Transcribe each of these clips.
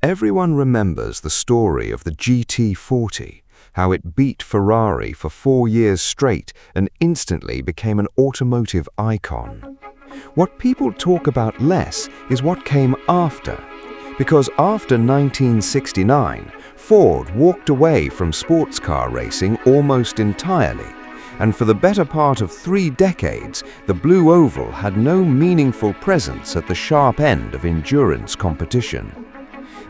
Everyone remembers the story of the GT40, how it beat Ferrari for 4 years straight and instantly became an automotive icon. What people talk about less is what came after, because after 1969, Ford walked away from sports car racing almost entirely, and for the better part of 3 decades, the Blue Oval had no meaningful presence at the sharp end of endurance competition.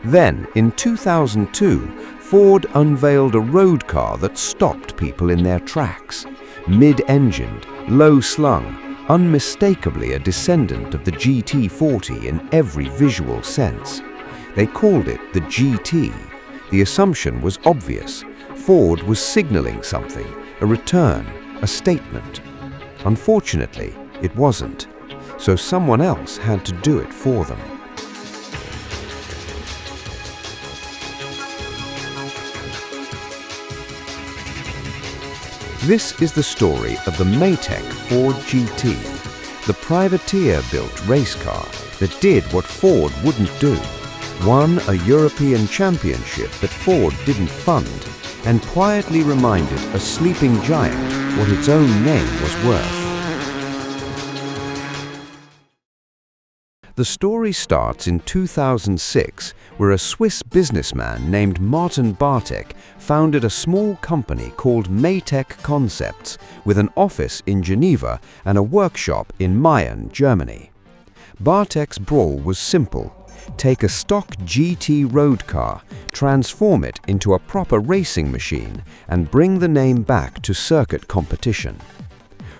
Then, in 2002, Ford unveiled a road car that stopped people in their tracks. Mid-engined, low-slung, unmistakably a descendant of the GT40 in every visual sense. They called it the GT. The assumption was obvious. Ford was signaling something, a return, a statement. Unfortunately, it wasn't. So someone else had to do it for them. This is the story of the Matech Ford GT, the privateer-built race car that did what Ford wouldn't do, won a European Championship that Ford didn't fund, and quietly reminded a sleeping giant what its own name was worth. The story starts in 2006, where a Swiss businessman named Martin Bartek founded a small company called Matech Concepts, with an office in Geneva and a workshop in Mayen, Germany. Bartek's brawl was simple: take a stock GT road car, transform it into a proper racing machine, and bring the name back to circuit competition.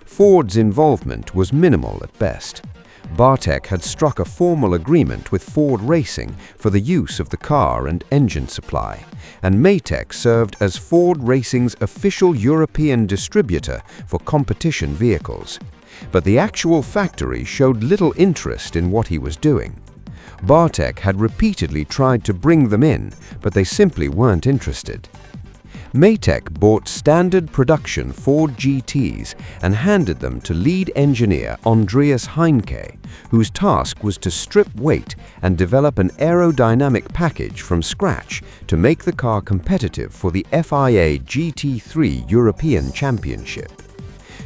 Ford's involvement was minimal at best. Bartek had struck a formal agreement with Ford Racing for the use of the car and engine supply, and Matech served as Ford Racing's official European distributor for competition vehicles. But the actual factory showed little interest in what he was doing. Bartek had repeatedly tried to bring them in, but they simply weren't interested. Matech bought standard production Ford GTs and handed them to lead engineer Andreas Heinke, whose task was to strip weight and develop an aerodynamic package from scratch to make the car competitive for the FIA GT3 European Championship.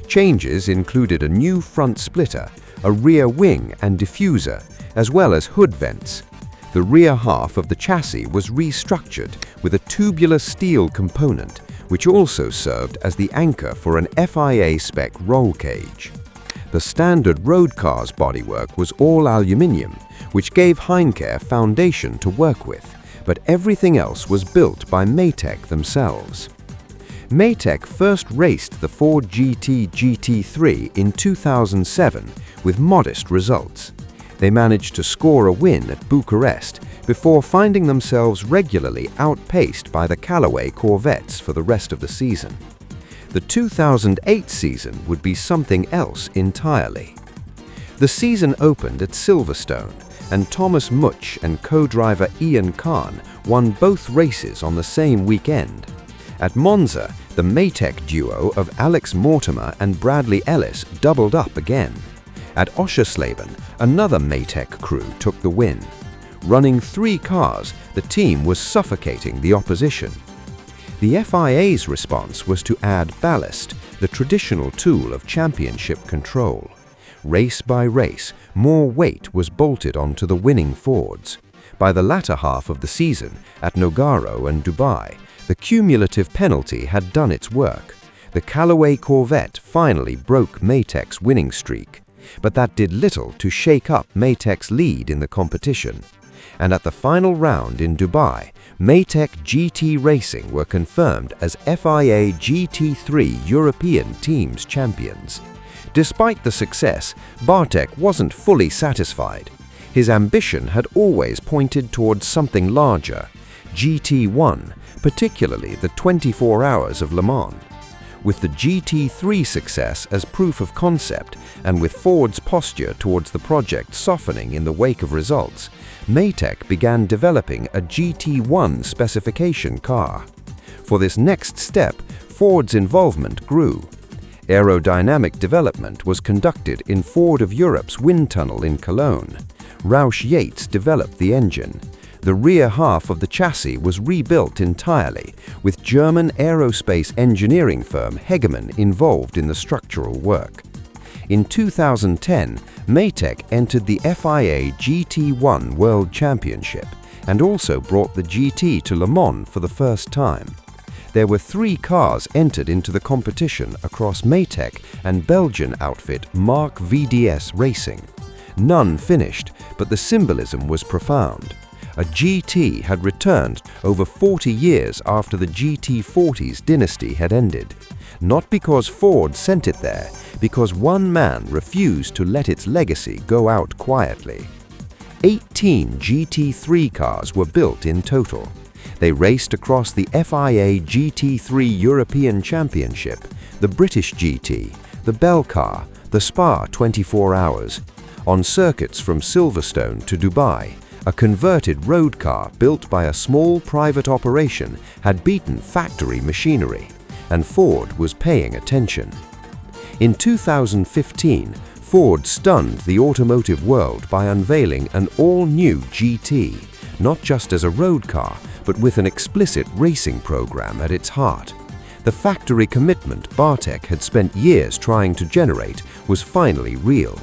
Changes included a new front splitter, a rear wing and diffuser, as well as hood vents. The rear half of the chassis was restructured with a tubular steel component, which also served as the anchor for an FIA spec roll cage. The standard road car's bodywork was all aluminium, which gave Heinke a foundation to work with, but everything else was built by Matech themselves. Matech first raced the Ford GT GT3 in 2007 with modest results. They managed to score a win at Bucharest before finding themselves regularly outpaced by the Callaway Corvettes for the rest of the season. The 2008 season would be something else entirely. The season opened at Silverstone, and Thomas Much and co-driver Ian Khan won both races on the same weekend. At Monza, the Matech duo of Alex Mortimer and Bradley Ellis doubled up again. At Oschersleben, another Matech crew took the win. Running 3 cars, the team was suffocating the opposition. The FIA's response was to add ballast, the traditional tool of championship control. Race by race, more weight was bolted onto the winning Fords. By the latter half of the season, at Nogaro and Dubai, the cumulative penalty had done its work. The Callaway Corvette finally broke Matech's winning streak. But that did little to shake up Matech's lead in the competition. And at the final round in Dubai, Matech GT Racing were confirmed as FIA GT3 European Teams champions. Despite the success, Bartek wasn't fully satisfied. His ambition had always pointed towards something larger, GT1, particularly the 24 Hours of Le Mans. With the GT3 success as proof of concept, and with Ford's posture towards the project softening in the wake of results, Matech began developing a GT1 specification car. For this next step, Ford's involvement grew. Aerodynamic development was conducted in Ford of Europe's wind tunnel in Cologne. Roush Yates developed the engine. The rear half of the chassis was rebuilt entirely, with German aerospace engineering firm Hegemann involved in the structural work. In 2010, Matech entered the FIA GT3 World Championship and also brought the GT to Le Mans for the first time. There were 3 cars entered into the competition across Matech and Belgian outfit Mark VDS Racing. None finished, but the symbolism was profound. A GT had returned over 40 years after the GT40's dynasty had ended. Not because Ford sent it there, because one man refused to let its legacy go out quietly. 18 GT3 cars were built in total. They raced across the FIA GT3 European Championship, the British GT, the Bell Car, the Spa 24 Hours. On circuits from Silverstone to Dubai, a converted road car built by a small private operation had beaten factory machinery, and Ford was paying attention. In 2015, Ford stunned the automotive world by unveiling an all-new GT, not just as a road car, but with an explicit racing program at its heart. The factory commitment Bartek had spent years trying to generate was finally real.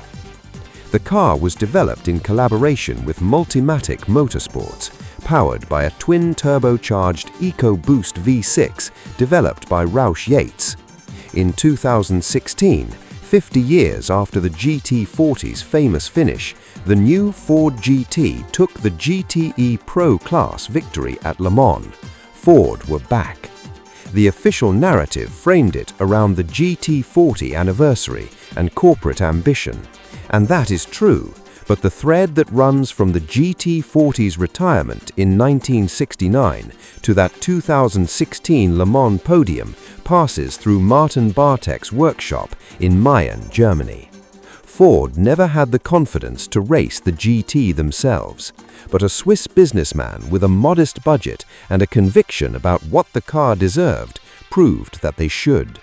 The car was developed in collaboration with Matech Motorsports, powered by a twin-turbocharged EcoBoost V6 developed by Roush Yates. In 2016, 50 years after the GT40's famous finish, the new Ford GT took the GTE Pro Class victory at Le Mans. Ford were back. The official narrative framed it around the GT40 anniversary and corporate ambition. And that is true, but the thread that runs from the GT40's retirement in 1969 to that 2016 Le Mans podium passes through Martin Bartek's workshop in Mayen, Germany. Ford never had the confidence to race the GT themselves, but a Swiss businessman with a modest budget and a conviction about what the car deserved proved that they should.